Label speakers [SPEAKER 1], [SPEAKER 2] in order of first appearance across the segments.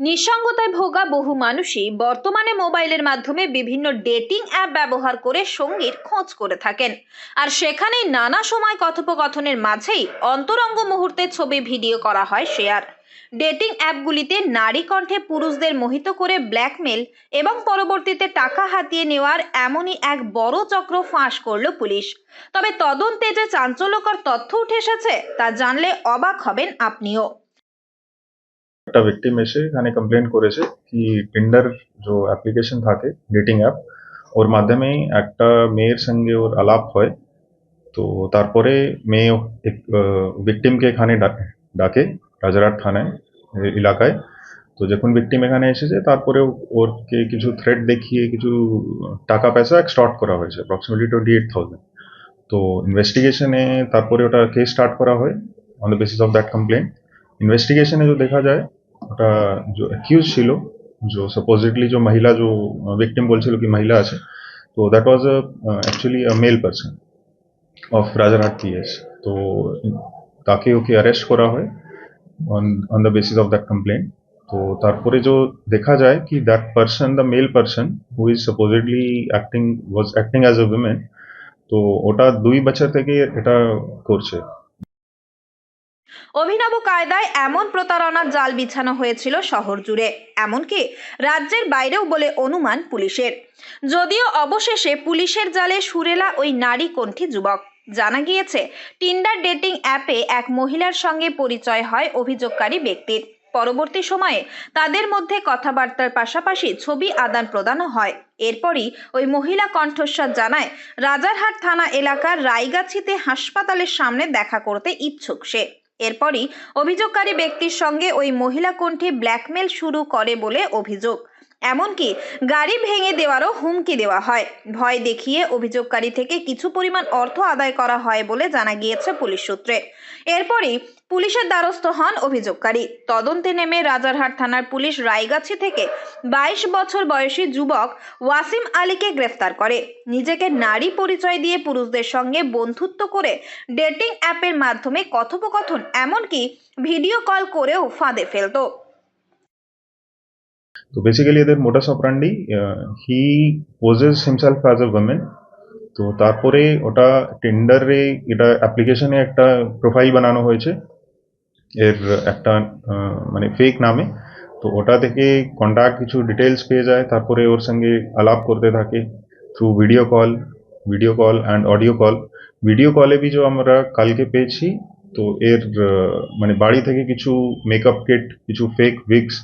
[SPEAKER 1] নিঃসঙ্গতায় ভোগা বহু মানুষই বর্তমানে মোবাইলের মাধ্যমে বিভিন্ন ডেটিং অ্যাপ ব্যবহার করে সঙ্গীর খোঁজ করে থাকেন। আর সেখানেই নানা সময় কথোপকথনের মাঝেই অন্তরঙ্গ মুহূর্তের ছবি ভিডিও করা হয় শেয়ার। ডেটিং অ্যাপগুলিতে নারী কণ্ঠে পুরুষদের মোহিত করে ব্ল্যাকমেল এবং পরবর্তীতে টাকা হাতিয়ে নেওয়ার এমনই এক বড় চক্র ফাঁস করল পুলিশ। তবে তদন্তে যে চাঞ্চল্যকর তথ্য উঠে এসেছে তা জানলে অবাক হবেন আপনিও।
[SPEAKER 2] একটা ভিকটিম এসে এখানে কমপ্লেন করেছে কি টিন্ডার जो অ্যাপ্লিকেশন থাকে ডেটিং অ্যাপ ওর মাধ্যমে একটা মেয়ের সঙ্গে ওর আলাপ হয়। তো তারপরে মেয়ে এক ভিকটিমকে এখানে ডাকে রাজারহাট থানায় এলাকায়। তো যখন ভিকটিম এখানে এসেছে তারপরে ওরকে কিছু থ্রেট দেখিয়ে কিছু টাকা পয়সা এক্সটর্ট করা হয়েছে অ্যাপ্রক্সিমেটলি 28,000। তো ইনভেস্টিগেশনে তারপরে ওটা কেস স্টার্ট করা হয় on the basis of that complain. Investigation जो देखा जाए ওটা जो एक्यूज ছিল जो सपोजिटली जो महिला जो विक्टिम বলছিল কি মহিলা আছে তো that was actually a male person of Rajarhat PS. তো তাকে ওকে অ্যারেস্ট করা হয় on on the basis of that complaint. তো তারপরে जो দেখা যায় কি that person the male person who is supposedly acting as a women. তো ওটা 2 বছর থেকে এটা করছে।
[SPEAKER 1] অভিনব কায়দায় এমন প্রতারণার জাল বিছানো হয়েছিল শহর জুড়ে, এমনকি রাজ্যের বাইরেও বলে অনুমান পুলিশের। যদিও অবশেষে পুলিশের জালে সুরেলা ওই নারী কণ্ঠী যুবক। জানা গিয়েছে টিন্ডার ডেটিং অ্যাপে এক মহিলার সঙ্গে পরিচয় হয় অভিযোগকারী ব্যক্তির। পরবর্তী সময়ে তাদের মধ্যে কথাবার্তার পাশাপাশি ছবি আদান প্রদানও হয়। এরপরই ওই মহিলা কণ্ঠস্বর জানায় রাজারহাট থানা এলাকার রায়গাছিতে হাসপাতালের সামনে দেখা করতে ইচ্ছুক সে। এরপরই অভিযোগকারী ব্যক্তির সঙ্গে ওই মহিলা কণ্ঠে ব্ল্যাকমেল শুরু করে বলে অভিযোগ। এমনকি গাড়ি ভেঙে দেওয়ারও হুমকি দেওয়া হয়। ভয় দেখিয়ে অভিযোগকারী থেকে কিছু পরিমাণ অর্থ আদায় করা হয় বলে জানা গিয়েছে পুলিশ সূত্রে। এরপরই পুলিশের দ্বারস্থ হন অভিযোগকারী। তদন্তে নেমে রাজারহাট থানার পুলিশ রায়গাছি থেকে 22 বছর বয়সী যুবক ওয়াসিম আলীকে গ্রেফতার করে। নিজেকে নারী পরিচয় দিয়ে পুরুষদের সঙ্গে বন্ধুত্ব করে ডেটিং অ্যাপের মাধ্যমে কথোপকথন এমনকি ভিডিও কল করেও ফাঁদে ফেলত।
[SPEAKER 2] তো বেসিক্যালি এদের modus operandi he poses himself as a woman. তো তারপরে ওটা টিন্ডারে এটা অ্যাপ্লিকেশনে একটা প্রোফাইল বানানো হয়েছে এর একটা মানে ফেক নামে। তো ওটা থেকে কন্ট্যাক্ট কিছু ডিটেলস পেয়ে যায়, তারপরে ওর সঙ্গে আলাপ করতে থাকে through video call and audio call. Video কলে বি যে আমরা কালকে পেয়েছি তো এর মানে বাড়ি থেকে কিছু মেকআপ কিট কিছু ফেক উইগস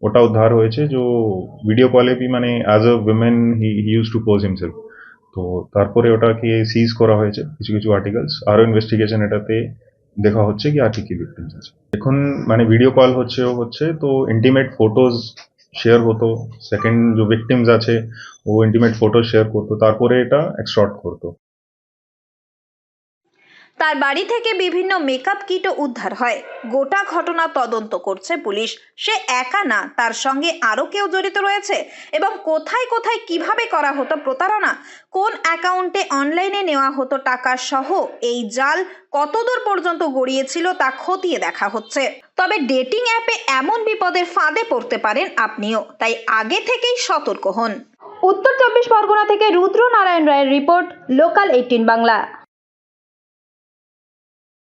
[SPEAKER 2] ওটা উদ্ধার হয়েছে। जो ভিডিও কলে বি মানে as a women he use to pose himself. তো তারপরে ওটাকে সিজ করা হয়েছে কিছু কিছু আর্টিকেলস। আরও ইনভেস্টিগেশন এটাতে দেখা হচ্ছে কি আর কি কি ভিকটিমস আছে। এখন মানে ভিডিও কল হচ্ছে তো ইন্টিমেট ফটোজ শেয়ার হতো। সেকেন্ড যে ভিকটিমস আছে ও ইন্টিমেট ফটো শেয়ার করতো, তারপরে এটা এক্সটর্ট করতো।
[SPEAKER 1] তার বাড়ি থেকে বিভিন্ন মেকআপ কিটও উদ্ধার হয়। গোটা ঘটনা তদন্ত করছে পুলিশ। সে একা না, তার সঙ্গে আরও কেউ জড়িত রয়েছে এবং কোথায় কোথায় কিভাবে করা হতো প্রতারণা, কোন অ্যাকাউন্টে অনলাইনে নেওয়া হতো টাকা সহ এই জাল কতদূর পর্যন্ত গড়িয়েছিল তা খতিয়ে দেখা হচ্ছে। তবে ডেটিং অ্যাপে এমন বিপদের ফাঁদে পড়তে পারেন আপনিও, তাই আগে থেকেই সতর্ক হন। উত্তর 24 পরগনা থেকে রুদ্র নারায়ণ রায়ের রিপোর্ট, লোকাল 18 বাংলা।